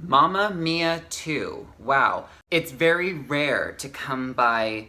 Mamma Mia 2. Wow. It's very rare to come by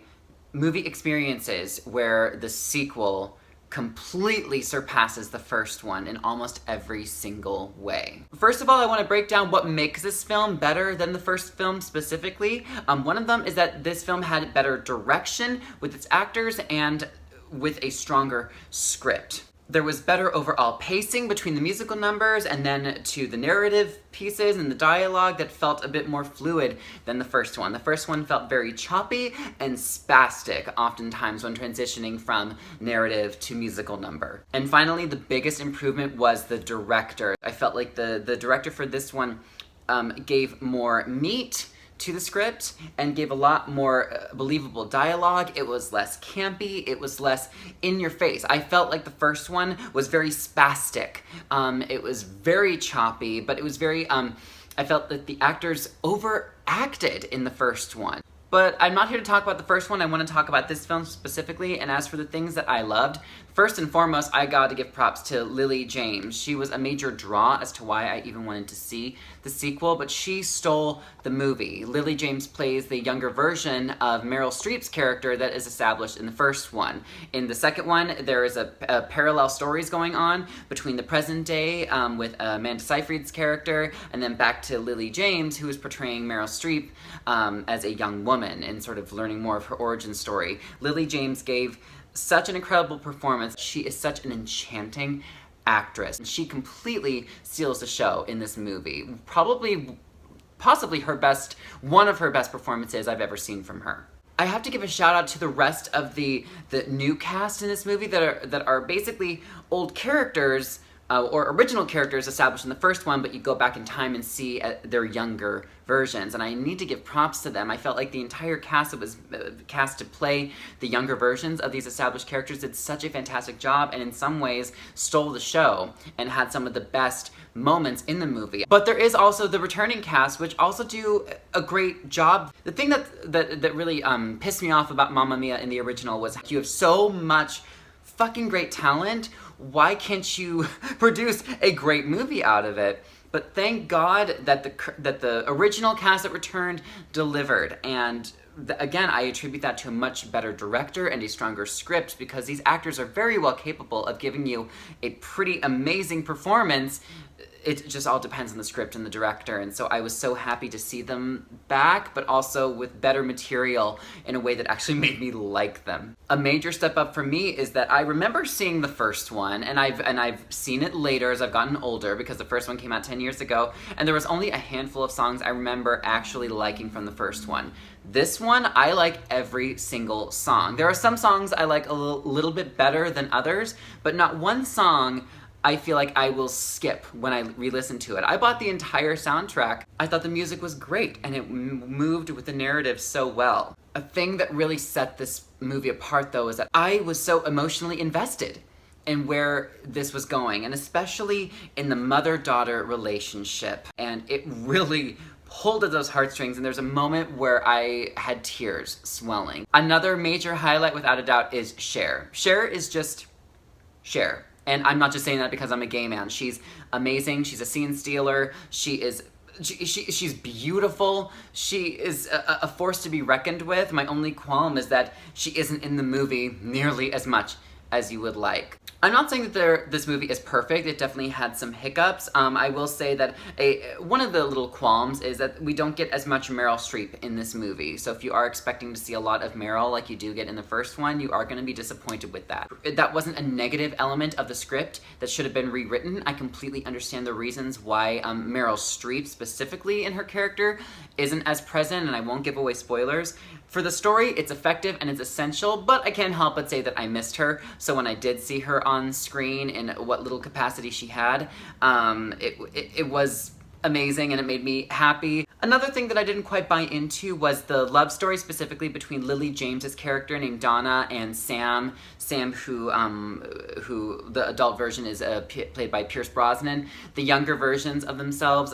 movie experiences where the sequel completely surpasses the first one in almost every single way. First of all, I want to break down what makes this film better than the first film specifically. One of them is that this film had better direction with its actors and with a stronger script. There was better overall pacing between the musical numbers and then to the narrative pieces and the dialogue that felt a bit more fluid than the first one. The first one felt very choppy and spastic, oftentimes when transitioning from narrative to musical number. And finally, the biggest improvement was the director. I felt like the director for this one gave more meat to the script and gave a lot more believable dialogue. It was less campy, it was less in your face. I felt like the first one was very spastic. It was very choppy, but it was very, I felt that the actors overacted in the first one. But I'm not here to talk about the first one, I want to talk about this film specifically, and as for the things that I loved, first and foremost, I gotta give props to Lily James. She was a major draw as to why I even wanted to see the sequel, but she stole the movie. Lily James plays the younger version of Meryl Streep's character that is established in the first one. In the second one, there is a parallel stories going on between the present day with Amanda Seyfried's character, and then back to Lily James, who is portraying Meryl Streep as a young woman and sort of learning more of her origin story. Lily James gave such an incredible performance. She is such an enchanting actress. She completely steals the show in this movie. Possibly one of her best performances I've ever seen from her. I have to give a shout out to the rest of the new cast in this movie that are basically old characters or original characters established in the first one, but you go back in time and see their younger versions, and I need to give props to them. I felt like the entire cast that was cast to play the younger versions of these established characters did such a fantastic job, and in some ways stole the show and had some of the best moments in the movie. But there is also the returning cast, which also do a great job. The thing that really pissed me off about Mamma Mia in the original was you have so much fucking great talent. Why can't you produce a great movie out of it? But thank God that the original cast that returned delivered, and again, I attribute that to a much better director and a stronger script, because these actors are very well capable of giving you a pretty amazing performance. It just all depends on the script and the director, and so I was so happy to see them back, but also with better material in a way that actually made me like them. A major step up for me is that I remember seeing the first one, and I've seen it later as I've gotten older, because the first one came out 10 years ago, and there was only a handful of songs I remember actually liking from the first one. This one, I like every single song. There are some songs I like a little bit better than others, but not one song I feel like I will skip when I re-listen to it. I bought the entire soundtrack. I thought the music was great, and it moved with the narrative so well. A thing that really set this movie apart, though, is that I was so emotionally invested in where this was going, and especially in the mother-daughter relationship. And it really pulled at those heartstrings, and there's a moment where I had tears swelling. Another major highlight, without a doubt, is Cher. Cher is just Cher. And I'm not just saying that because I'm a gay man. She's amazing. She's a scene stealer. She's beautiful. She is a force to be reckoned with. My only qualm is that she isn't in the movie nearly as much as you would like. I'm not saying that this movie is perfect. It definitely had some hiccups. I will say that one of the little qualms is that we don't get as much Meryl Streep in this movie. So if you are expecting to see a lot of Meryl like you do get in the first one, you are going to be disappointed with that. That wasn't a negative element of the script that should have been rewritten. I completely understand the reasons why Meryl Streep, specifically in her character, isn't as present, and I won't give away spoilers. For the story, it's effective and it's essential, but I can't help but say that I missed her. So when I did see her on screen in what little capacity she had, it was amazing and it made me happy. Another thing that I didn't quite buy into was the love story, specifically between Lily James's character named Donna and Sam. Sam, who the adult version is played by Pierce Brosnan. The younger versions of themselves,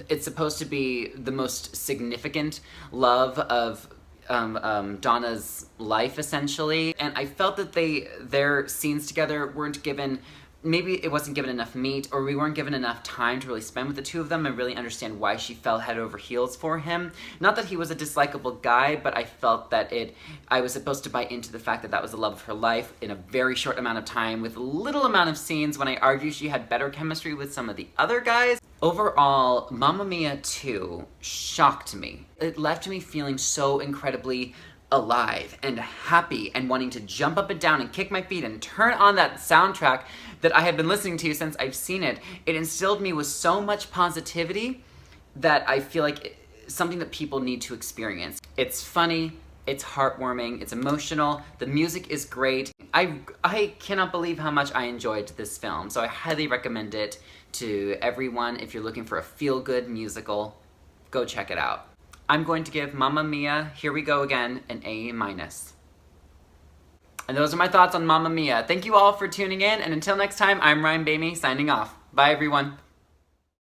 it's supposed to be the most significant love of Donna's life, essentially, and I felt that their scenes together weren't given maybe it wasn't given enough meat, or we weren't given enough time to really spend with the two of them and really understand why she fell head over heels for him. Not that he was a dislikable guy, but I felt that I was supposed to buy into the fact that that was the love of her life in a very short amount of time with little amount of scenes when I argue she had better chemistry with some of the other guys. Overall, Mamma Mia 2 shocked me. It left me feeling so incredibly alive and happy and wanting to jump up and down and kick my feet and turn on that soundtrack that I had been listening to since I've seen it. It instilled me with so much positivity that I feel like something that people need to experience. It's funny, it's heartwarming, it's emotional, the music is great. I cannot believe how much I enjoyed this film, so I highly recommend it to everyone. If you're looking for a feel-good musical, go check it out. I'm going to give Mamma Mia, Here We Go Again, an A-. And those are my thoughts on Mamma Mia. Thank you all for tuning in, and until next time, I'm Ryan Boehme, signing off. Bye, everyone.